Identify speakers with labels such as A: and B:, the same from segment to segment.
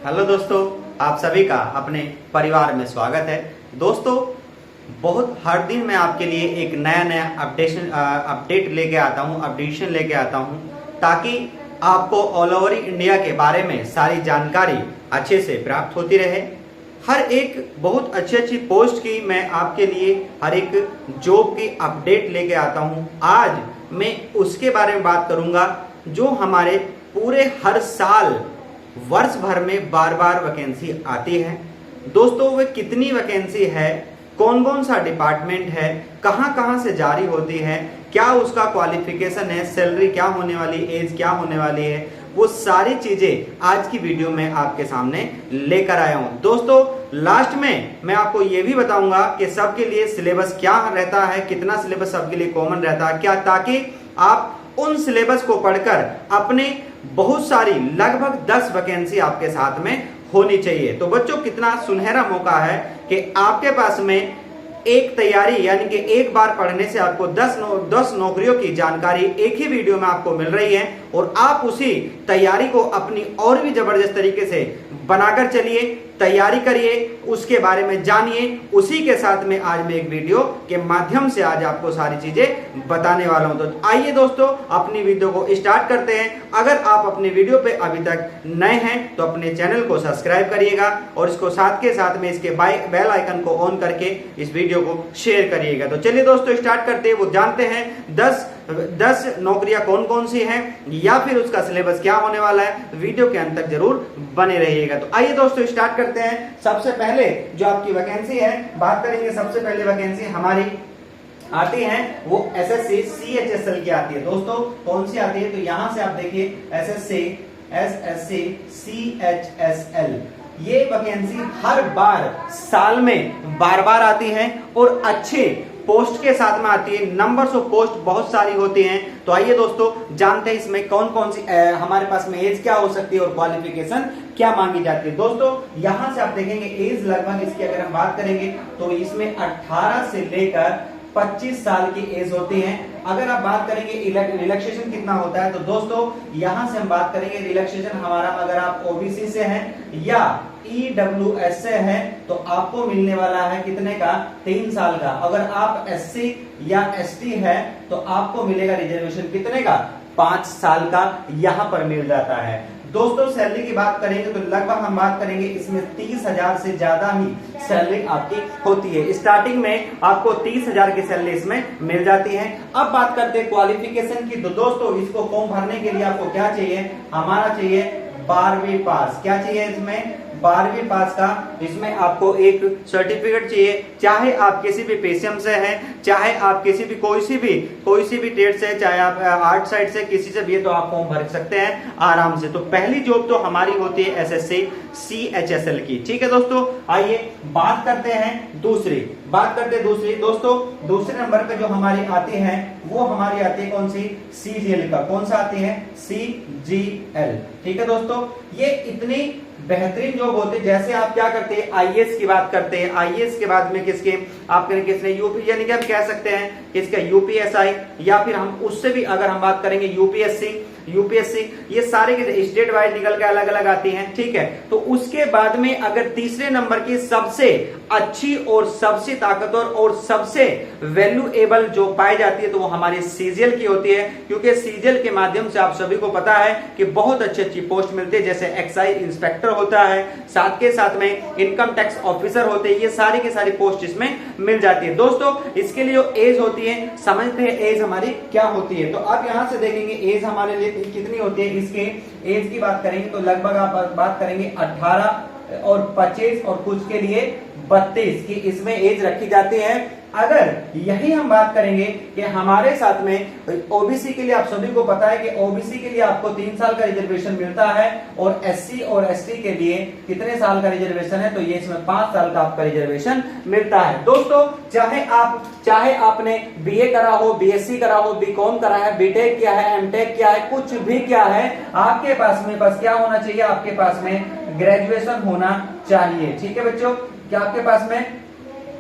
A: Hello दोस्तों, आप सभी का अपने परिवार में स्वागत है। दोस्तों, बहुत हर दिन मैं आपके लिए एक नया अपडेट लेके आता हूँ, अपडेशन लेके आता हूँ, ताकि आपको ऑल ओवर इंडिया के बारे में सारी जानकारी अच्छे से प्राप्त होती रहे। हर एक बहुत अच्छी अच्छी पोस्ट की मैं आपके लिए हर एक जॉब की अपडेट लेके आता हूँ। आज मैं उसके बारे में बात करूँगा जो हमारे पूरे हर साल वर्ष भर में बार बार वैकेंसी आती है। दोस्तों, वे कितनी वैकेंसी है, कौन कौन सा डिपार्टमेंट है, कहां कहां से जारी होती है, क्या उसका क्वालिफिकेशन है, सैलरी क्या होने वाली, एज क्या होने वाली है, वो सारी चीजें आज की वीडियो में आपके सामने लेकर आया हूं। दोस्तों, लास्ट में मैं आपको ये भी बताऊंगा कि सबके लिए सिलेबस क्या रहता है, कितना सिलेबस सबके लिए कॉमन रहता है क्या, ताकि आप उन सिलेबस को पढ़कर अपने बहुत सारी लगभग 10 वैकेंसी आपके साथ में होनी चाहिए। तो बच्चों, कितना सुनहरा मौका है कि आपके पास में एक तैयारी यानी कि एक बार पढ़ने से आपको 10 नौकरियों की जानकारी एक ही वीडियो में आपको मिल रही है और आप उसी तैयारी को अपनी और भी जबरदस्त तरीके से बनाकर चलिए, तैयारी करिए, उसके बारे में जानिए। उसी के साथ में आज मैं एक वीडियो के माध्यम से आज आपको सारी चीजें बताने वाला हूं। तो आइए दोस्तों, अपनी वीडियो को स्टार्ट करते हैं। अगर आप अपनी वीडियो पे अभी तक नए हैं तो अपने चैनल को सब्सक्राइब करिएगा और इसको साथ के साथ में इसके बेल आइकन को ऑन करके इस वीडियो को शेयर करिएगा। तो चलिए दोस्तों, स्टार्ट करते हैं। वो जानते हैं 10 नौकरियां कौन कौन सी हैं या फिर उसका सिलेबस क्या होने वाला है। वीडियो के अंत तक जरूर बने रहिएगा। तो आइए दोस्तों, स्टार्ट करते हैं। सबसे पहले जो आपकी वैकेंसी है बात करेंगे। सबसे पहले वैकेंसी हमारी आती है वो एसएससी सीएचएसएल की आती है। दोस्तों, कौन सी आती है तो यहां से आप देखिए एसएससी सीएचएसएल। ये वैकेंसी हर बार साल में बार बार आती है और अच्छे पोस्ट के साथ में आती है। नंबर्स ऑफ पोस्ट बहुत सारी होती हैं। तो आइए दोस्तों, जानते हैं इसमें कौन कौन सी हमारे पास में एज क्या हो सकती है और क्वालिफिकेशन क्या मांगी जाती है। दोस्तों, यहां से आप देखेंगे एज लगभग इसकी अगर हम बात करेंगे तो इसमें 18 से लेकर 25 साल की एज होती है। अगर आप बात करेंगे रिलैक्सेशन कितना होता है तो दोस्तों, यहां से हम बात करेंगे रिलैक्सेशन हमारा, अगर आप ओबीसी से हैं या ईडब्ल्यूएस से है तो आपको मिलने वाला है कितने का, 3 साल का। अगर आप एससी या एसटी है तो आपको मिलेगा रिजर्वेशन कितने का, 5 साल का यहां पर मिल जाता है। दोस्तों, सैलरी की बात करेंगे तो लगभग हम बात करेंगे इसमें 30,000 से ज्यादा ही सैलरी आपकी होती है। स्टार्टिंग में आपको 30,000 की सैलरी इसमें मिल जाती है। अब बात करते हैं क्वालिफिकेशन की। तो दोस्तों, इसको फॉर्म भरने के लिए आपको क्या चाहिए, हमारा चाहिए 12वीं पास। क्या चाहिए इसमें, 12वीं पास का। इसमें आपको एक सर्टिफिकेट चाहिए, चाहे आप किसी भी पेशम से हैं, चाहे आप किसी भी कोई सी भी ट्रेड से, चाहे आप आर्ट साइड से, किसी से भी, तो आप फॉर्म भर सकते हैं आराम से। तो पहली जॉब तो हमारी होती है एसएससी सीएचएसएल की। ठीक है दोस्तों, आइए बात करते हैं दूसरी। दोस्तों, दूसरे नंबर पे जो हमारी आती है वो हमारी आती है कौन सी, सीजीएल का। कौन सा आती है, सीजीएल। ठीक है दोस्तों, ये इतनी बेहतरीन जॉब होते हैं। जैसे आप क्या करते हैं, आईएएस की बात करते हैं, आईएएस के बाद में किसके आप करेंगे, किसने यूपी, यानी कि आप कह सकते हैं किसका, यूपीएसआई, या फिर हम उससे भी अगर हम बात करेंगे यूपीएससी, ये सारे के स्टेट वाइज निकल के अलग अलग आती हैं। ठीक है, तो उसके बाद में अगर तीसरे नंबर की सबसे अच्छी और सबसे ताकतवर और सबसे वैल्यूएबल जो पाई जाती है तो वो हमारी सीजीएल की होती है, क्योंकि सीजीएल के माध्यम से आप सभी को पता है कि बहुत अच्छी अच्छी पोस्ट मिलती है। जैसे एक्साइज इंस्पेक्टर होता है, साथ के साथ में इनकम टैक्स ऑफिसर होते हैं, ये सारी की सारी पोस्ट इसमें मिल जाती है। दोस्तों, इसके लिए जो एज होती है, समझते हैं एज हमारी क्या होती है। तो आप यहां से देखेंगे एज हमारे लिए कितनी होती है। इसके एज की बात करेंगे तो लगभग आप बात करेंगे 18 और 25 और कुछ के लिए 32 की इसमें एज रखी जाती है। अगर यही हम बात करेंगे कि हमारे साथ में ओबीसी के लिए, आप सभी को पता है कि ओबीसी के लिए आपको 3 साल का रिजर्वेशन मिलता है और एससी और एसटी के लिए कितने साल का रिजर्वेशन है, तो ये इसमें 5 साल का आपका रिजर्वेशन मिलता है। दोस्तों, चाहे आपने बीए करा हो, बीएससी करा हो, बीकॉम करा है, बीटेक किया है, एमटेक किया है, कुछ भी किया है, आपके पास में बस क्या होना चाहिए, आपके पास में ग्रेजुएशन होना चाहिए। ठीक है बच्चों, क्या आपके पास में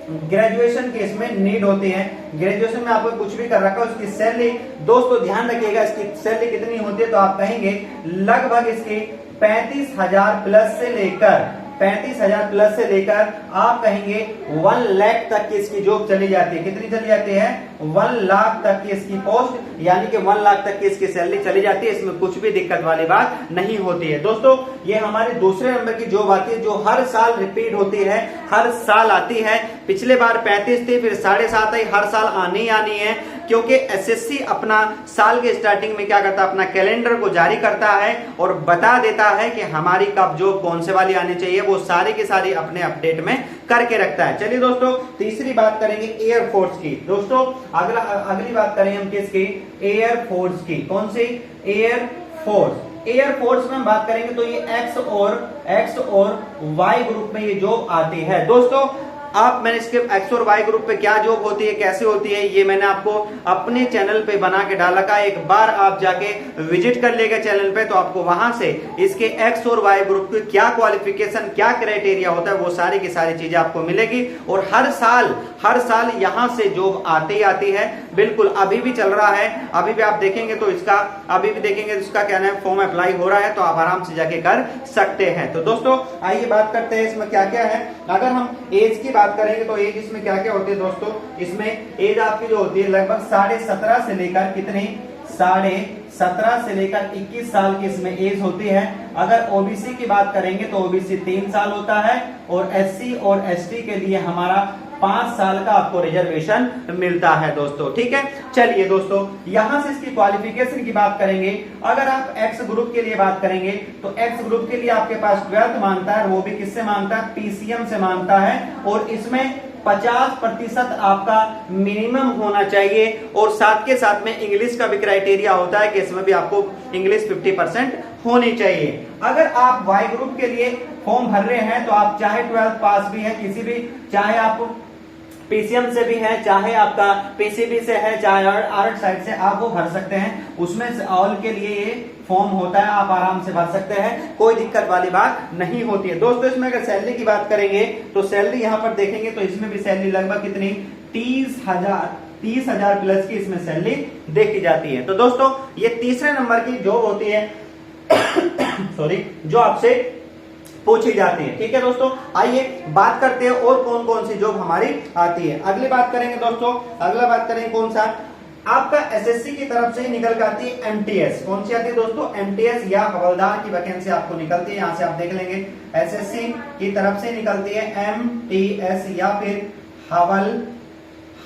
A: ग्रेजुएशन की इसमें नीड होती है। ग्रेजुएशन में आपको कुछ भी कर रखा है, उसकी सैलरी दोस्तों ध्यान रखिएगा, इसकी सैलरी कितनी होती है तो आप कहेंगे लगभग इसकी 35,000 प्लस से लेकर 35,000 प्लस से लेकर आप कहेंगे 1 लाख तक की इसकी जॉब चली जाती है। कितनी चली जाती है? 1 लाख तक की इसकी पोस्ट, यानी कि 1 लाख तक की इसकी सैलरी चली जाती है। इसमें कुछ भी दिक्कत वाली बात नहीं होती है। दोस्तों ये हमारे दूसरे नंबर की जॉब आती है, जो हर साल रिपीट होती है, हर साल आती है। पिछले बार 35 थी, फिर 7.5 आई, हर साल आनी ही आनी है, क्योंकि एसएससी अपना साल के स्टार्टिंग में क्या करता है, अपना कैलेंडर को जारी करता है और बता देता है कि हमारी कब जॉब कौन से वाली आनी चाहिए, वो सारी की सारी अपने अपडेट में करके रखता है। चलिए दोस्तों तीसरी बात करेंगे एयरफोर्स की। दोस्तों अगली बात करेंगे हम किसकी? एयरफोर्स की। कौन सी? एयरफोर्स। एयरफोर्स में हम बात करेंगे तो ये एक्स और वाई ग्रुप में ये जॉब आती है। दोस्तों आप मैंने इसके एक्स और वाई ग्रुप पे क्या जॉब होती है, कैसे होती है, ये मैंने आपको अपने चैनल पे बना के डाला का। एक बार आप जाके विजिट कर लेगा चैनल पे, तो आपको वहां से इसके एक्स और वाई ग्रुप की क्या क्वालिफिकेशन, क्या क्राइटेरिया होता है, वो सारी की सारी चीजें आपको मिलेगी। और हर साल यहां से जॉब आती आती है। बिल्कुल अभी भी चल रहा है, अभी भी आप देखेंगे तो इसका क्या नाम, फॉर्म अप्लाई हो रहा है, तो आप आराम से जाके कर सकते हैं। तो दोस्तों आइए बात करते हैं इसमें क्या क्या है। अगर हम एज की बात करेंगे तो एज इसमें क्या क्या होती है दोस्तों, इसमें एज आपकी जो होती है लगभग 17.5 से लेकर कितनी, 17.5 से लेकर 21 साल की इसमें एज होती है। अगर ओबीसी की बात करेंगे तो ओबीसी 3 साल होता है, और एससी और एसटी के लिए हमारा 5 साल का आपको रिजर्वेशन मिलता है दोस्तों। ठीक है, चलिए दोस्तों यहां से इसकी क्वालिफिकेशन की बात करेंगे। अगर आप एक्स ग्रुप के लिए बात करेंगे तो एक्स ग्रुप के लिए आपके पास 12th मांगता है, वो भी किससे मांगता है? पीसीएम से मांगता है। और इसमें 50% आपका मिनिमम होना चाहिए, और साथ के साथ में इंग्लिश का भी क्राइटेरिया होता है कि इसमें भी आपको इंग्लिश 50% होनी चाहिए। अगर आप वाई ग्रुप के लिए फॉर्म भर रहे हैं तो आप चाहे 12th पास भी है, किसी भी, चाहे आप पीसीएम से भी है, चाहे आपका पीसीबी से है, चाहे आर्ट साइड से, आप वो भर सकते हैं। उसमें से ऑल के लिए ये फॉर्म होता है, आप आराम से भर सकते हैं, कोई दिक्कत वाली बात नहीं होती है। दोस्तों इसमें अगर सैलरी की बात करेंगे तो सैलरी यहां पर देखेंगे तो इसमें भी सैलरी लगभग कितनी, 30,000 प्लस की इसमें सैलरी देखी जाती है। तो दोस्तों ये तीसरे नंबर की जॉब होती है सॉरी, जो आपसे पूछी जाती है। ठीक है दोस्तों, आइए बात करते हैं और कौन कौन सी जॉब हमारी आती है। अगली बात करेंगे दोस्तों, अगला बात करेंगे कौन सा, आपका एसएससी की तरफ से ही निकल के आती है एमटीएस। कौन सी आती है दोस्तों? एमटीएस या हवलदार की वैकेंसी आपको निकलती है। यहां से आप देख लेंगे एसएससी की तरफ से निकलती है एमटीएस या फिर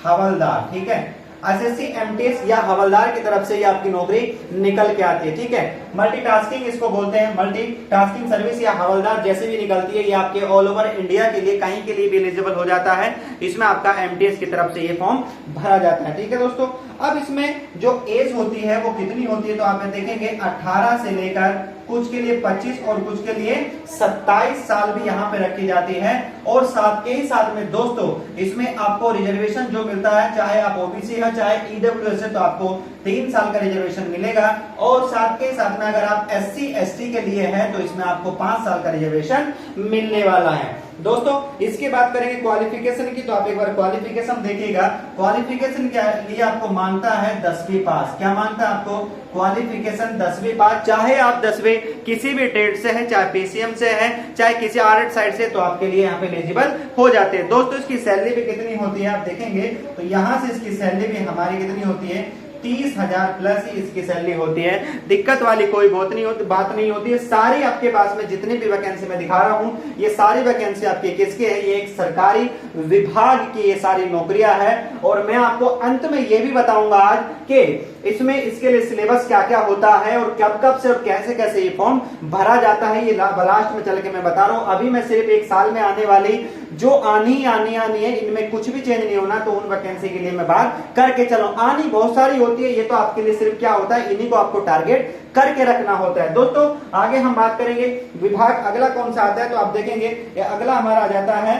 A: हवलदार। ठीक है, एसएससी एमटीएस या हवलदार की तरफ से ही आपकी नौकरी निकल के आती है। ठीक है, मल्टीटास्किंग इसको बोलते हैं, मल्टीटास्किंग सर्विस या हवलदार जैसे भी निकलती है, ये आपके ऑल ओवर इंडिया के लिए कहीं के लिए भी एलिजिबल हो जाता है। इसमें आपका एमटीएस की तरफ से ये फॉर्म भरा जाता है। ठीक है दोस्तों, अब इसमें जो एज होती है वो कितनी होती है, तो आप देखेंगे 18 से लेकर कुछ के लिए 25 और कुछ के लिए 27 साल भी यहाँ पे रखी जाती है। और साथ के ही साथ में दोस्तों इसमें आपको रिजर्वेशन जो मिलता है, चाहे आप ओबीसी है चाहे ईडब्ल्यूएस है, तो आपको 3 साल का रिजर्वेशन मिलेगा। और साथ के साथ में अगर आप एससी एसटी के लिए है तो इसमें आपको 5 साल का रिजर्वेशन मिलने वाला है। दोस्तों इसकी बात करेंगे क्वालिफिकेशन की, तो आप एक बार क्वालिफिकेशन देखिएगा। क्वालिफिकेशन के लिए आपको मांगता है 10वीं पास। क्या मांगता है आपको? क्वालिफिकेशन 10वीं पास। चाहे आप 10वीं किसी भी ट्रेड से है, चाहे पीसीएम से है, चाहे किसी आर्ट साइड से, तो आपके लिए यहाँ पे एलिजिबल हो जाते हैं। दोस्तों इसकी सैलरी भी कितनी होती है आप देखेंगे तो यहाँ से इसकी सैलरी भी हमारी कितनी होती है, 30,000 प्लस ही इसकी सैलरी होती है। दिक्कत बात नहीं होती है। सारी आपके पास में जितनी भी वैकेंसी मैं दिखा रहा हूं, ये सारी वैकेंसी आपकी किसके है? ये एक सरकारी विभाग की ये सारी नौकरियां हैं। और मैं आपको अंत में ये भी बताऊंगा आज कि इसमें इसके लिए सिलेबस क्या क्या होता है और कब कब से और कैसे कैसे ये फॉर्म भरा जाता है, ये लास्ट में चल के मैं बता रहा हूं। अभी मैं सिर्फ एक साल में आने वाली जो आनी है, इनमें कुछ भी चेंज नहीं होना, तो उन वैकेंसी के लिए मैं बात करके चलो। आनी बहुत सारी होती है, ये तो आपके लिए सिर्फ क्या होता है, इन्हीं को आपको टारगेट करके रखना होता है। दोस्तों आगे हम बात करेंगे विभाग अगला कौन सा आता है, तो आप देखेंगे अगला हमारा आ जाता है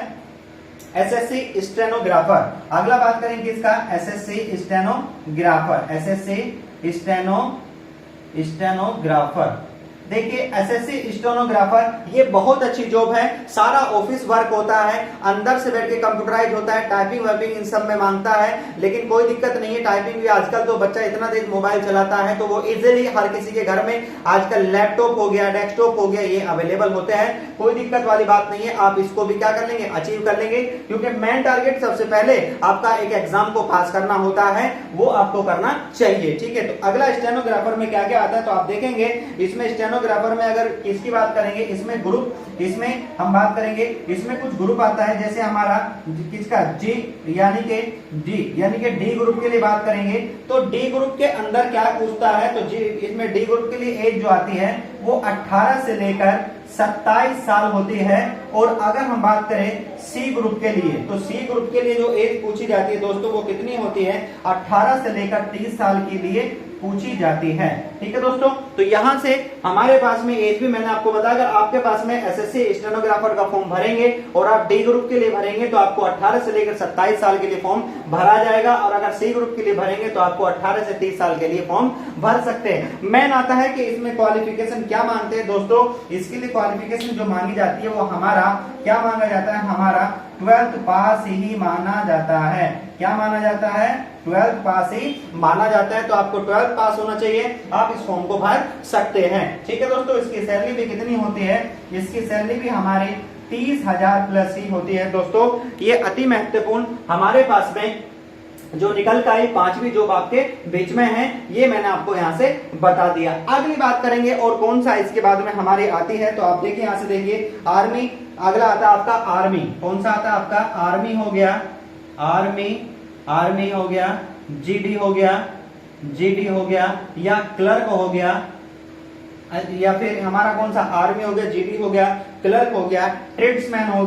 A: एसएससी स्टेनोग्राफर। अगला बात करेंगे किसका? SSC stenographer. एसएससी स्टेनोग्राफर देखिए एसएससी स्टेनोग्राफर ये बहुत अच्छी जॉब है, सारा ऑफिस वर्क होता है, अंदर से बैठ के कंप्यूटराइज होता है, टाइपिंग वाइपिंग इन सब में मांगता है, लेकिन कोई दिक्कत नहीं है। टाइपिंग भी आजकल तो बच्चा इतना तेज मोबाइल चलाता है तो वो इजीली हर किसी के घर में आजकल लैपटॉप हो गया, डेस्कटॉप हो गया, ये अवेलेबल होते हैं, कोई दिक्कत वाली बात नहीं है। आप इसको भी क्या कर लेंगे, अचीव कर लेंगे, क्योंकि मेन टारगेट सबसे पहले आपका एक एग्जाम को पास करना होता है, वो आपको करना चाहिए। ठीक है, तो अगला स्टेनोग्राफर में क्या क्या आता है तो आप देखेंगे। इसमें स्टेनोग्राफर में अगर किसकी बात करेंगे, इसमें ग्रुप, इसमें हम बात करेंगे, इसमें कुछ ग्रुप आता है, जैसे हमारा किसका जी यानी कि डी ग्रुप के लिए बात करेंगे तो डी ग्रुप के अंदर क्या पूछता है तो जी इसमें डी ग्रुप के लिए एज जो आती है वो 18 से लेकर 27 साल होती है। और अगर हम बात करें सी ग्रुप के लिए तो सी ग्रुप के लिए जो एज पूछी जाती है दोस्तों वो कितनी होती है, 18 से लेकर 30 साल के लिए पूछी जाती है। ठीक है दोस्तों, तो यहां से हमारे पास में एज भी मैंने आपको बताया, अगर आपके पास में एसएससी स्टेनोग्राफर का फॉर्म भरेंगे और आप डी ग्रुप के लिए भरेंगे तो आपको 18 से लेकर 27 साल के लिए फॉर्म भरा जाएगा, और अगर सी ग्रुप के लिए भरेंगे तो आपको 18 से 30 साल के लिए फॉर्म भर सकते हैं। मेन आता है कि इसमें क्वालिफिकेशन क्या मांगते हैं दोस्तों, इसके लिए क्वालिफिकेशन जो मांगी जाती है वो हमारा क्या मांगा जाता है, हमारा 12th पास ही माना जाता है। क्या माना जाता है, 12th पास ही माना जाता है, तो आपको 12th पास होना चाहिए, आप इस फॉर्म को भर सकते हैं। ठीक है दोस्तों, इसकी सैलरी भी कितनी होती है, इसकी सैलरी भी हमारी 30,000 प्लस ही होती है दोस्तों। ये अति महत्वपूर्ण हमारे पास में जो निकल का 5वीं जॉब आपके बीच में है, ये मैंने आपको यहाँ से बता दिया। अगली बात करेंगे और कौन सा इसके बाद में हमारी आती है तो आप देखिए यहाँ से देखिए आर्मी, अगला आता है आपका आर्मी, कौन सा आता है आपका आर्मी हो गया, आर्मी हो गया, जीडी हो गया या क्लर्क हो गया, या फिर हमारा कौन सा आर्मी हो गया, जीडी हो गया, क्लर्क हो गया, ट्रेड्समैन हो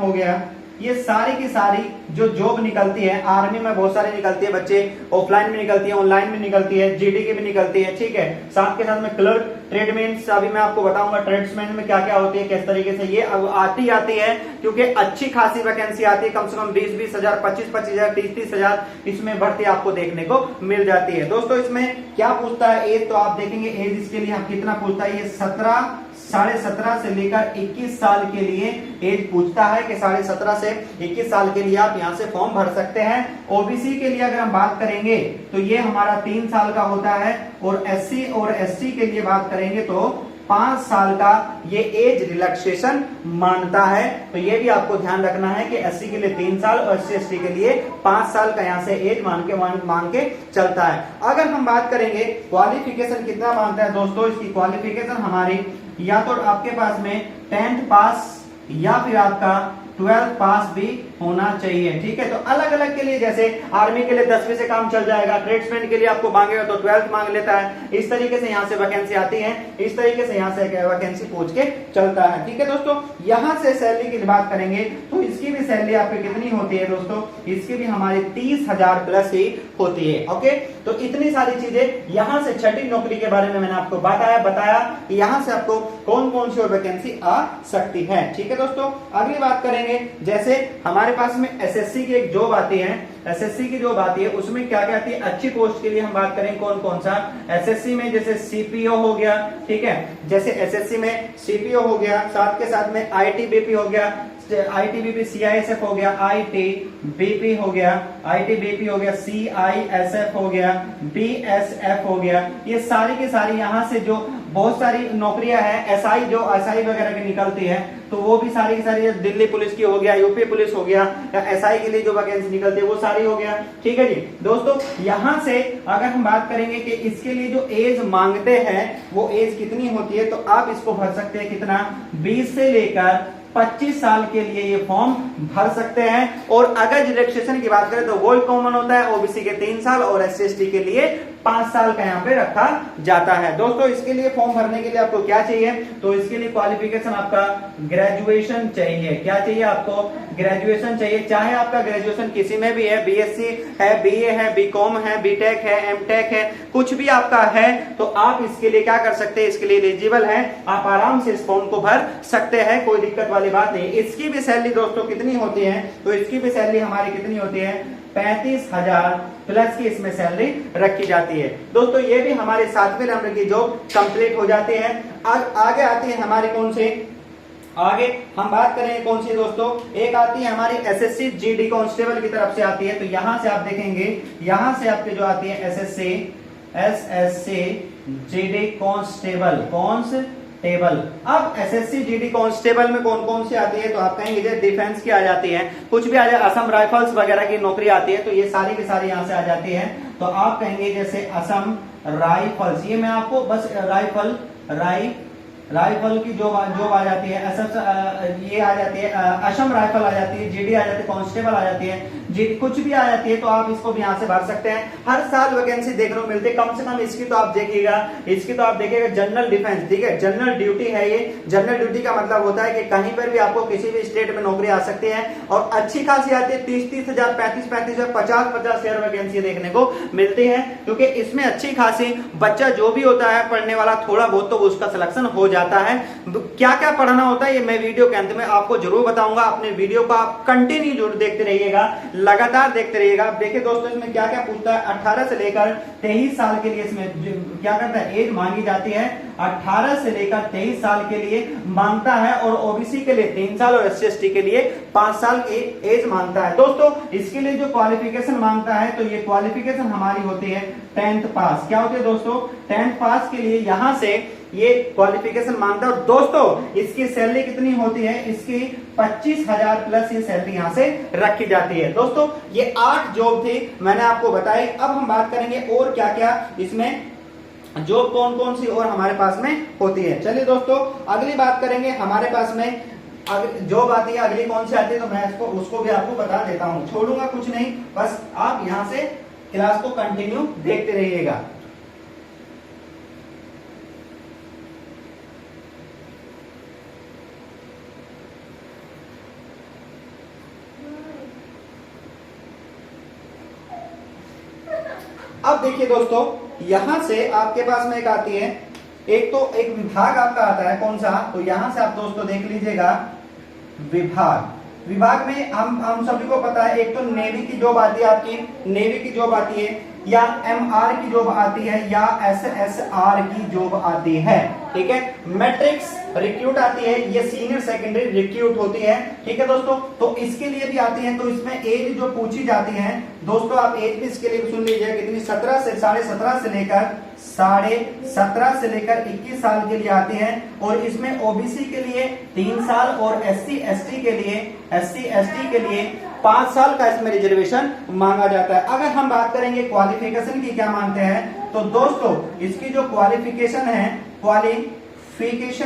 A: गया, ये सारी की सारी जो जॉब निकलती है आर्मी में बहुत सारी निकलती है बच्चे, ऑफलाइन में निकलती है, ऑनलाइन में निकलती है, जीडी की भी निकलती है। ठीक है, साथ के साथ में क्लर्क, ट्रेडमैन, अभी मैं आपको बताऊंगा ट्रेड्समैन में क्या क्या होती है, किस तरीके से ये आती है, क्योंकि अच्छी खासी वैकेंसी आती है, कम से कम 20-20 हजार, 25-25 हजार, 30-30 हजार इसमें भर्ती आपको देखने को मिल जाती है। दोस्तों इसमें क्या पूछता है एज, तो आप देखेंगे एज इसके लिए हम कितना पूछता है, ये 17.5 से लेकर 21 साल के लिए एज पूछता है कि 17.5 से 21 साल के लिए आप यहां से फॉर्म भर सकते हैं। ओबीसी के लिए अगर हम बात करेंगे तो ये हमारा 3 साल का होता है, और एससी और एसटी के लिए बात करेंगे तो 5 साल का ये एज रिलैक्सेशन मानता है। तो ये भी आपको ध्यान रखना है कि एससी के लिए 3 साल और एससी एसटी के लिए 5 साल का यहाँ से एज मान के चलता है। अगर हम बात करेंगे क्वालिफिकेशन कितना मांगता है दोस्तों, इसकी क्वालिफिकेशन हमारी या तो आपके पास में 10th पास या फिर आपका 12th पास भी होना चाहिए। ठीक है, तो अलग अलग के लिए, जैसे आर्मी के लिए 10वीं से काम चल जाएगा, ट्रेड्समैन के लिए आपको मांगेगा तो 12th मांग लेता है, इस तरीके से यहाँ से वैकेंसी आती है, इस तरीके से यहाँ से वैकेंसी पूछ के चलता है। ठीक है दोस्तों, यहाँ से सैलरी की बात करेंगे तो इसकी भी सैलरी आपकी कितनी होती है दोस्तों, इसकी भी हमारी 30,000 प्लस ही होती है। ओके, तो इतनी सारी चीजें यहाँ से छठी नौकरी के बारे में मैंने आपको बताया कि यहाँ से आपको कौन कौन सी और वैकेंसी आ सकती है। ठीक है दोस्तों, अगली बात करेंगे, जैसे हमारे पास में एसएससी की एक जॉब आती है, एसएससी की जॉब आती है उसमें क्या क्या आती है, अच्छी पोस्ट के लिए हम बात करें कौन कौन सा, एसएससी में जैसे सीपीओ हो गया, ठीक है, जैसे एसएससी में सीपीओ हो गया, साथ के साथ में आईटीबीपी हो गया, आईटीबीपी सीआईएसएफ हो गया, आईटीबीपी हो गया, सीआईएसएफ हो गया, बीएसएफ हो गया, ये सारी की सारी यहाँ से जो बहुत सारी नौकरियां हैं, एसआई जो एसआई वगैरह की निकलती है तो वो भी सारी की सारी, दिल्ली पुलिस की हो गया, यूपी पुलिस हो गया, या एसआई के लिए जो वैकेंसी निकलती है वो सारी हो गया। ठीक है जी दोस्तों, यहां से अगर हम बात करेंगे कि इसके लिए जो एज मांगते हैं वो एज कितनी होती है, तो आप इसको भर सकते हैं कितना, 20 से लेकर 25 साल के लिए ये फॉर्म भर सकते हैं। और अगर रिलैक्सेशन की बात करें तो वर्ल्ड कॉमन होता है, ओबीसी के 3 साल और एससी एसटी के लिए 5 साल का यहाँ पे रखा जाता है। दोस्तों इसके लिए फॉर्म भरने के लिए आपको क्या चाहिए, तो इसके लिए क्वालिफिकेशन आपका ग्रेजुएशन चाहिए। क्या चाहिए आपको, ग्रेजुएशन चाहिए, चाहे आपका ग्रेजुएशन किसी में भी है, बीएससी है, बीए है, बीकॉम है, बीटेक है, एमटेक है, कुछ भी आपका है तो आप इसके लिए क्या कर सकते हैं, इसके लिए एलिजिबल है, आप आराम से इस फॉर्म को भर सकते हैं, कोई दिक्कत वाली बात नहीं। इसकी भी सैलरी दोस्तों कितनी होती है, तो इसकी भी सैलरी हमारी कितनी होती है, 35,000 प्लस की इसमें सैलरी रखी जाती है। दोस्तों ये भी हमारे 7वें नंबर की जॉब कंप्लीट हो जाती है। आगे आती है हमारे कौन से, आगे हम बात करें कौन सी दोस्तों, एक आती है हमारी एसएससी जीडी कांस्टेबल की तरफ से आती है। तो यहां से आप देखेंगे, यहां से आपके जो आती है एसएससी जीडी कांस्टेबल अब एसएससी जीडी कांस्टेबल में कौन कौन सी आती है, तो आप कहेंगे जैसे डिफेंस की आ जाती है, कुछ भी आ जाए, असम राइफल्स वगैरह की नौकरी आती है, तो ये सारी की सारी यहाँ से आ जाती है। तो आप कहेंगे जैसे असम राइफल्स, ये मैं आपको बस राइफल की जो आ जाती है, ये आ जाती है, असम राइफल आ जाती है, जीडी आ जाती है, कांस्टेबल आ जाती है, कुछ भी आ जाती है, तो आप इसको भी यहाँ से भर सकते हैं। हर साल वैकेंसी देखने को मिलती है, कम से कम इसकी तो आप देखिएगा जनरल डिफेंस, ठीक है, जनरल ड्यूटी है ये। जनरल ड्यूटी का मतलब होता है कि कहीं पर भी आपको किसी भी स्टेट में नौकरी आ सकती है और अच्छी खासी आती है, 30 हजार, 35 हजार, 50 हजार वैकेंसी देखने को मिलती है, क्योंकि इसमें अच्छी खासी बच्चा जो भी होता है पढ़ने वाला, थोड़ा बहुत तो उसका सिलेक्शन हो जाता है। क्या क्या पढ़ना होता है ये मैं वीडियो के अंत में आपको जरूर बताऊंगा। अपने वीडियो को आप कंटिन्यू जरूर देखते रहिएगा, लगातार देखते रहिएगा। देखिए दोस्तों इसमें क्या क्या पूछता है, 18 से लेकर 23 साल के लिए इसमें क्या करता है, एज मांगी जाती है। 18 से लेकर 23 साल के लिए मांगता है और ओबीसी के लिए 3 साल और SC/ST के लिए 5 साल की एज मांगता है। दोस्तों इसके लिए जो क्वालिफिकेशन मांगता है, तो ये क्वालिफिकेशन हमारी होती है 10th पास। क्या होती है दोस्तों, 10th पास के लिए यहां से ये क्वालिफिकेशन मांगता है। और दोस्तों इसकी सैलरी कितनी होती है, इसकी 25,000 प्लस ये सैलरी यहां से रखी जाती है। दोस्तों ये 8 जॉब थी, मैंने आपको बताई। अब हम बात करेंगे और क्या क्या इसमें जॉब कौन कौन सी और हमारे पास में होती है। चलिए दोस्तों अगली बात करेंगे, हमारे पास में जॉब आती है, अगली कौन सी आती है, तो मैं उसको भी आपको बता देता हूं, छोड़ूंगा कुछ नहीं, बस आप यहां से क्लास को कंटिन्यू देखते रहिएगा। अब देखिए दोस्तों यहां से आपके पास में एक आती है, एक विभाग आपका आता है, कौन सा, तो यहां से आप दोस्तों देख लीजिएगा विभाग में हम सभी को पता है, एक तो नेवी की जॉब आती है, आपकी नेवी की जॉब आती है, या MR की जॉब आती है, या SSR की जॉब आती है, ठीक है। मैट्रिक्स रिक्रूट आती है, ये सीनियर सेकेंडरी रिक्रूट होती है, ठीक है दोस्तों। तो इसके लिए भी आती है, तो इसमें एज जो पूछी जाती है दोस्तों, आप एज भी इसके लिए सुन लीजिए कितनी, 17 से 17.5 से लेकर 21 साल के लिए आते हैं। और इसमें ओबीसी के लिए 3 साल और SC/ST के लिए 5 साल का इसमें रिजर्वेशन मांगा जाता है। अगर हम बात करेंगे क्वालिफिकेशन की क्या मानते हैं, तो दोस्तों इसकी जो क्वालिफिकेशन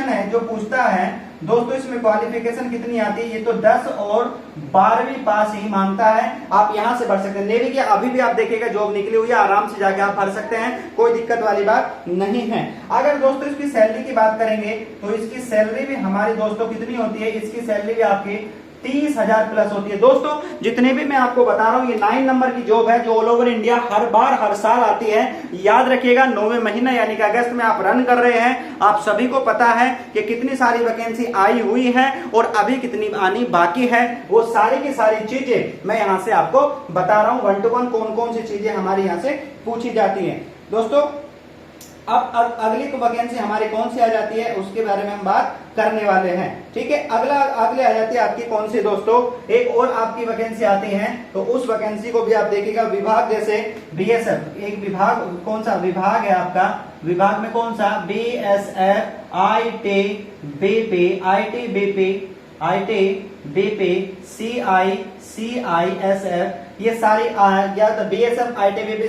A: है जो पूछता है दोस्तों, इसमें क्वालिफिकेशन कितनी आती है, ये तो 10 और 12वीं पास ही मांगता है। आप यहां से भर सकते हैं। नेवी की अभी भी आप देखिएगा जॉब निकली हुई है, आराम से जाके आप भर सकते हैं, कोई दिक्कत वाली बात नहीं है। अगर दोस्तों इसकी सैलरी की बात करेंगे, तो इसकी सैलरी भी हमारी दोस्तों कितनी होती है, इसकी सैलरी भी आपकी 30,000 प्लस होती है। दोस्तों जितने भी मैं आपको बता रहा हूं, ये 9 नंबर की जॉब है जो ऑल ओवर इंडिया हर साल आती है। याद रखिएगा 9वें महीना यानी कि अगस्त में आप रन कर रहे हैं। आप सभी को पता है कि कितनी सारी वैकेंसी आई हुई है और अभी कितनी आनी बाकी है, वो सारी की सारी चीजें मैं यहां से आपको बता रहा हूं, 1 to 1 कौन कौन सी चीजें हमारी यहां से पूछी जाती है। दोस्तों अब अगली वैकेंसी हमारी कौन सी आ जाती है, उसके बारे में हम बात करने वाले हैं, ठीक है। अगले आ जाती है आपकी कौन सी दोस्तों, एक और आपकी वैकेंसी आती है, तो उस वैकेंसी को भी आप देखिएगा। विभाग जैसे BSF, एक विभाग, कौन सा विभाग है आपका, विभाग में कौन सा, BSF, ITBP, CISF, ये सारी या तो BSF, ITBP,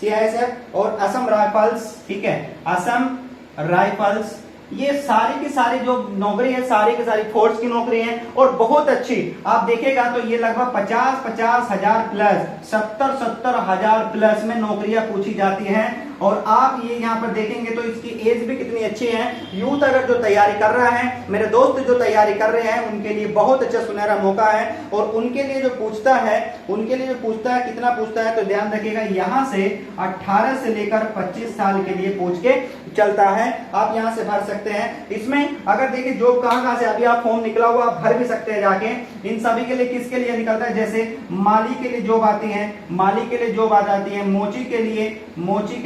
A: CISF और असम राइफल्स, ठीक है, असम राइफल्स, ये सारी की सारी जो नौकरी है, सारी की सारी फोर्स की नौकरी है और बहुत अच्छी। आप देखिएगा तो ये लगभग 50 हजार प्लस, 70 हजार प्लस में नौकरियां पूछी जाती हैं। और आप ये यहाँ पर देखेंगे तो इसकी एज भी कितनी अच्छी है। यूथ अगर जो तैयारी कर रहा है, मेरे दोस्त जो तैयारी कर रहे हैं, उनके लिए बहुत अच्छा सुनहरा मौका है। और उनके लिए जो पूछता है कितना पूछता है, तो ध्यान रखिएगा यहाँ से 18 से लेकर 25 साल के लिए पूछ के चलता है, आप यहाँ से भर सकते हैं। इसमें अगर देखिए जॉब कहाँ से अभी आप फॉर्म निकला हुआ आप भर भी सकते हैं जाके। इन सभी के लिए किसके लिए निकलता है, जैसे माली के लिए जॉब आती है, माली के लिए जॉब आ जाती है, मोची के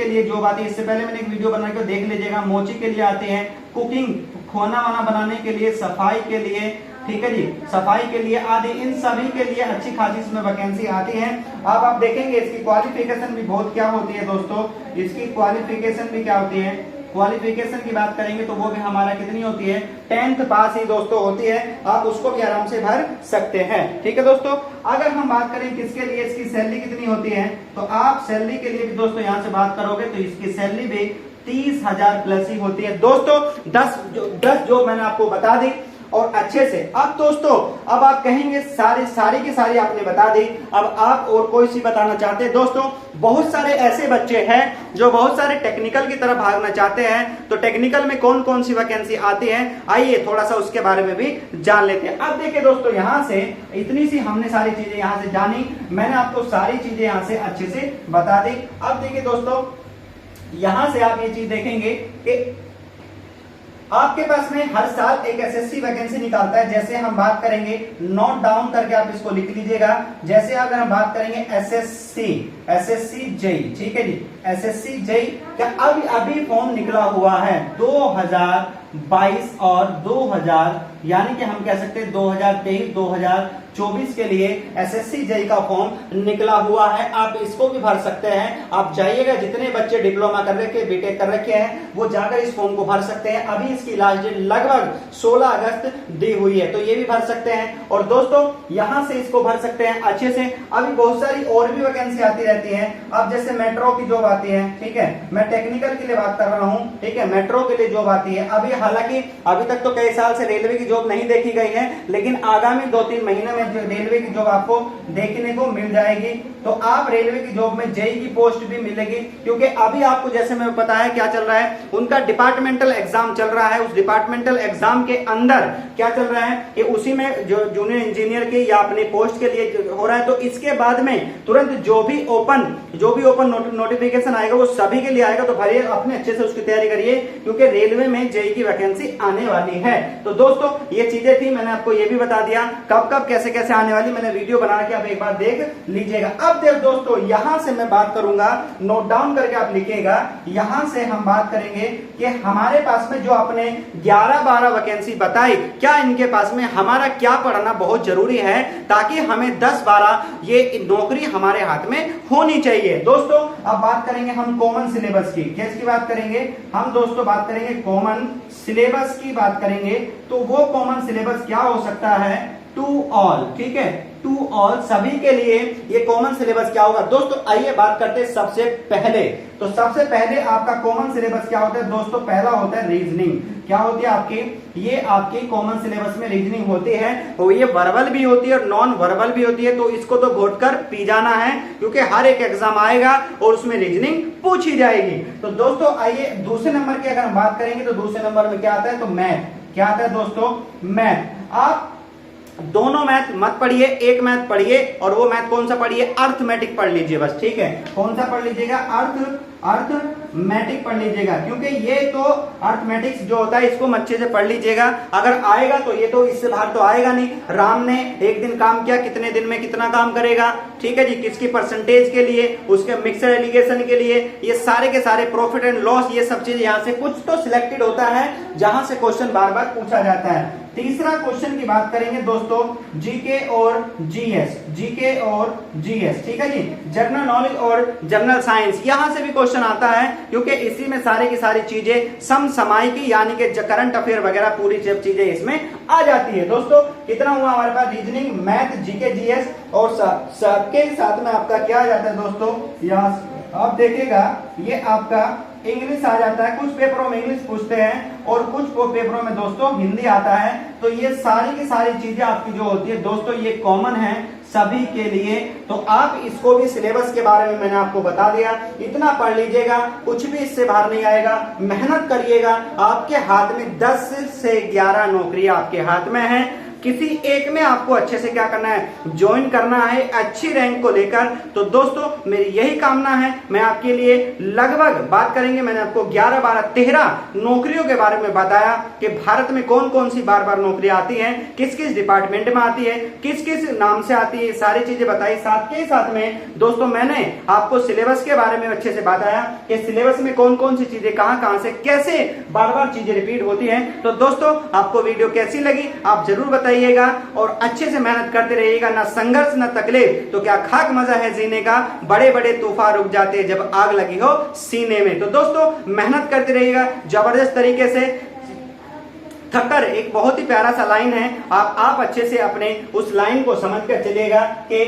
A: लिए जॉब आती है। इससे पहले मैंने एक वीडियो बना के देख लीजिएगा। मोची के लिए आते हैं, कुकिंग खाना वाना बनाने के लिए, सफाई के लिए, ठीक है जी, सफाई के लिए आदि, इन सभी के लिए अच्छी खासी इसमें वैकेंसी आती है। अब आप देखेंगे इसकी क्वालिफिकेशन भी बहुत क्या होती है दोस्तों, इसकी क्वालिफिकेशन भी क्या होती है, क्वालिफिकेशन की बात करेंगे तो वो भी हमारा कितनी होती है, 10th पास ही दोस्तों होती है। आप उसको भी आराम से भर सकते हैं, ठीक है दोस्तों। अगर हम बात करें किसके लिए इसकी सैलरी कितनी होती है, तो आप सैलरी के लिए भी दोस्तों यहाँ से बात करोगे तो इसकी सैलरी भी 30,000 प्लस ही होती है दोस्तों। 10 जो मैंने आपको बता दी और अच्छे से। अब दोस्तों अब आप कहेंगे सारी की सारी आपने बता दी, अब आप और कोई सी बताना चाहते हैं। दोस्तों बहुत सारे ऐसे बच्चे हैं जो बहुत सारे टेक्निकल की तरफ भागना चाहते हैं, तो टेक्निकल में कौन कौन सी वैकेंसी आती है, आइए थोड़ा सा उसके बारे में भी जान लेते हैं। अब देखिए दोस्तों यहाँ से इतनी सी हमने सारी चीजें यहाँ से जानी, मैंने आपको सारी चीजें यहाँ से अच्छे से बता दी। अब देखिए दोस्तों यहां से आप ये चीज देखेंगे कि आपके पास में हर साल एक एसएससी वैकेंसी निकालता है। जैसे हम बात करेंगे, नोट डाउन करके आप इसको लिख लीजिएगा। जैसे अगर हम बात करेंगे एसएससी जेई, ठीक है जी, एसएससी जेई का अभी फॉर्म निकला हुआ है 2022 और 2000 यानी कि हम कह सकते हैं 2023-2024 के लिए एसएससी जेई का फॉर्म निकला हुआ है। आप इसको भी भर सकते हैं। आप जाइएगा, जितने बच्चे डिप्लोमा कर रखे, बीटेक कर रखे हैं, वो जाकर इस फॉर्म को भर सकते हैं। अभी इसकी लास्ट डेट लगभग 16 अगस्त दी हुई है, तो ये भी भर सकते हैं। और दोस्तों यहां से इसको भर सकते हैं अच्छे से। अभी बहुत सारी और भी वैकेंसी आती रहती है। अब जैसे मेट्रो की जॉब आती है, ठीक है, मैं टेक्निकल के लिए बात कर रहा हूं, ठीक है, मेट्रो के लिए जॉब आती है। अभी हालांकि अभी तक तो कई साल से रेलवे की जॉब नहीं देखी गई है, लेकिन आगामी 2-3 महीने में रेलवे की जॉब आपको देखने को मिल जाएगी। तो आप रेलवे की जॉब में जेई की पोस्ट भी मिलेगी, क्योंकि अभी आपको जैसे मैं बताया क्या चल रहा है, उनका डिपार्टमेंटल एग्जाम चल रहा है। उस डिपार्टमेंटल एग्जाम के अंदर क्या चल रहा है कि उसी में जो जूनियर इंजीनियर के या अपने पोस्ट के लिए हो रहा है, तो इसके बाद में तुरंत जो भी ओपन नोटिफिकेशन आएगा वो सभी के लिए आएगा। तो भरिए, अपने अच्छे से उसकी तैयारी करिए, क्योंकि रेलवे में जेई की वैकेंसी आने वाली है। तो दोस्तों ये चीजें थी, मैंने आपको ये भी बता दिया कब कब कैसे कैसे आने वाली, मैंने वीडियो बना के आप एक बार देख लीजिएगा। अब दोस्तों यहां से मैं बात करूंगा, नोट डाउन करके आप लिखिएगा। यहां से हम बात करेंगे कि हमारे पास में जो अपने 11-12 वैकेंसी बताई, क्या इनके पास में हमारा क्या पढ़ना बहुत जरूरी है, ताकि हमें 10-12 ये नौकरी हमारे हाथ में होनी चाहिए। दोस्तों अब बात करेंगे हम कॉमन सिलेबस की। किसकी बात करेंगे हम दोस्तों, बात करेंगे कॉमन सिलेबस की बात करेंगे। तो वो कॉमन सिलेबस क्या हो सकता है, टू ऑल, ठीक है, टू ऑल सभी के लिए ये कॉमन सिलेबस क्या होगा। दोस्तों आइए बात करते हैं सबसे पहले। तो सबसे पहले आपका कॉमन सिलेबस क्या होता है दोस्तों, पहला होता है रीजनिंग। क्या होती है आपकी, ये आपकी कॉमन सिलेबस में रीजनिंग होती है, और ये वर्बल भी होती है और नॉन वर्बल भी होती है। तो इसको तो घोट कर पी जाना है, क्योंकि हर एक एग्जाम आएगा और उसमें रीजनिंग पूछी जाएगी। तो दोस्तों आइए दूसरे नंबर की अगर हम बात करेंगे, तो दूसरे नंबर में क्या आता है, तो मैथ। क्या आता है दोस्तों, मैथ। आप दोनों मैथ मत पढ़िए, एक मैथ पढ़िए, और वो मैथ कौन सा पढ़िए, अर्थमेटिक पढ़ लीजिए बस, ठीक है। कौन सा पढ़ लीजिएगा, अर्थमेटिक पढ़ लीजिएगा, क्योंकि ये तो अर्थमेटिक्स जो होता है इसको अच्छे से पढ़ लीजिएगा। अगर आएगा तो ये तो इससे बाहर तो आएगा नहीं। राम ने एक दिन काम किया, कितने दिन में कितना काम करेगा, ठीक है जी, किसकी परसेंटेज के लिए, उसके मिक्सर एलिगेशन के लिए, ये सारे के सारे प्रॉफिट एंड लॉस, ये सब चीज यहाँ से कुछ तो सिलेक्टेड होता है जहां से क्वेश्चन बार बार पूछा जाता है। तीसरा क्वेश्चन की बात करेंगे दोस्तों, जीके और जीएस, जीके और जीएस, ठीक है जी, जनरल नॉलेज और जनरल साइंस, यहां से भी क्वेश्चन आता है, क्योंकि इसी में सारी की सारी चीजें समसामयिकी यानी कि करंट अफेयर वगैरह पूरी सब चीजें इसमें आ जाती है। दोस्तों कितना हुआ हमारे पास, रीजनिंग, मैथ, जीके, जीएस, और सबके साथ में आपका क्या आ जाता है दोस्तों, यहाँ आप देखिएगा ये आपका इंग्लिश आ जाता है। कुछ पेपरों में इंग्लिश पूछते हैं और कुछ पेपरों में दोस्तों हिंदी आता है। तो ये सारी की सारी चीजें आपकी जो होती है दोस्तों, ये कॉमन है सभी के लिए। तो आप इसको भी सिलेबस के बारे में मैंने आपको बता दिया, इतना पढ़ लीजिएगा, कुछ भी इससे बाहर नहीं आएगा। मेहनत करिएगा, आपके हाथ में 10 से 11 नौकरी आपके हाथ में है। किसी एक में आपको अच्छे से क्या करना है, ज्वाइन करना है अच्छी रैंक को लेकर। तो दोस्तों मेरी यही कामना है। मैं आपके लिए लगभग बात करेंगे, मैंने आपको 11, 12, 13 नौकरियों के बारे में बताया कि भारत में कौन कौन सी बार बार नौकरियां आती हैं, किस किस डिपार्टमेंट में आती है, किस किस नाम से आती है, सारी चीजें बताई। साथ के साथ में दोस्तों मैंने आपको सिलेबस के बारे में अच्छे से बताया कि सिलेबस में कौन कौन सी चीजें कहां कहां से कैसे बार बार चीजें रिपीट होती हैं। तो दोस्तों आपको वीडियो कैसी लगी आप जरूर बताइएगा और अच्छे से मेहनत करते रहिएगा। ना संघर्ष ना तकलीफ तो क्या खाक मजा है जीने का, बड़े बड़े तूफान रुक जाते हैं जब आग लगी हो सीने में। तो दोस्तों मेहनत करते रहिएगा जबरदस्त तरीके से। थक्कर एक बहुत ही प्यारा सा लाइन है, आप अच्छे से अपने उस लाइन को समझ कर चलिएगा कि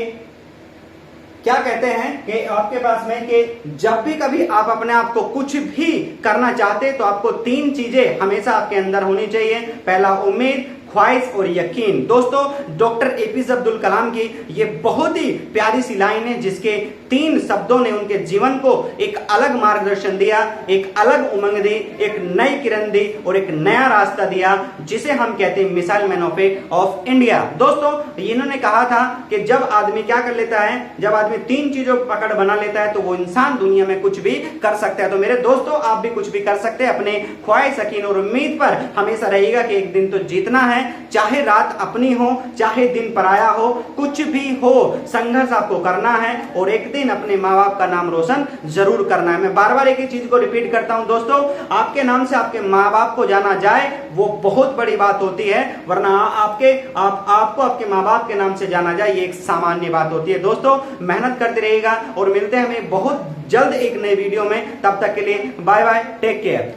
A: क्या कहते हैं कि आपके पास में कि जब भी कभी आप अपने आप को कुछ भी करना चाहते तो आपको 3 चीजें हमेशा आपके अंदर होनी चाहिए। पहला उम्मीद, ख्वाहिश और यकीन। दोस्तों डॉक्टर एपीजे अब्दुल कलाम की ये बहुत ही प्यारी सी लाइन है जिसके 3 शब्दों ने उनके जीवन को एक अलग मार्गदर्शन दिया, एक अलग उमंग दी, एक नई किरण दी और एक नया रास्ता दिया जिसे हम कहते हैं मिसाइल मैन ऑफ इंडिया। दोस्तों इन्होंने कहा था कि जब आदमी क्या कर लेता है, जब आदमी 3 चीजों पकड़ बना लेता है तो वो इंसान दुनिया में कुछ भी कर सकता है। तो मेरे दोस्तों आप भी कुछ भी कर सकते हैं। अपने ख्वाहिश, यकीन और उम्मीद पर हमेशा रहेगा कि एक दिन तो जीतना है, चाहे रात अपनी हो चाहे दिन पराया हो, कुछ भी हो संघर्ष आपको करना है और एक दिन अपने माँ बाप का नाम रोशन जरूर करना है। मैं बार बार एक ही चीज को रिपीट करता हूं दोस्तों, आपके नाम से आपके माँ बाप को जाना जाए वो बहुत बड़ी बात होती है, वरना आपको आपके माँ बाप के नाम से जाना जाए ये एक सामान्य बात होती है। दोस्तों मेहनत करते रहिएगा और मिलते हैं हमें बहुत जल्द एक नए वीडियो में। तब तक के लिए बाय बाय, टेक केयर।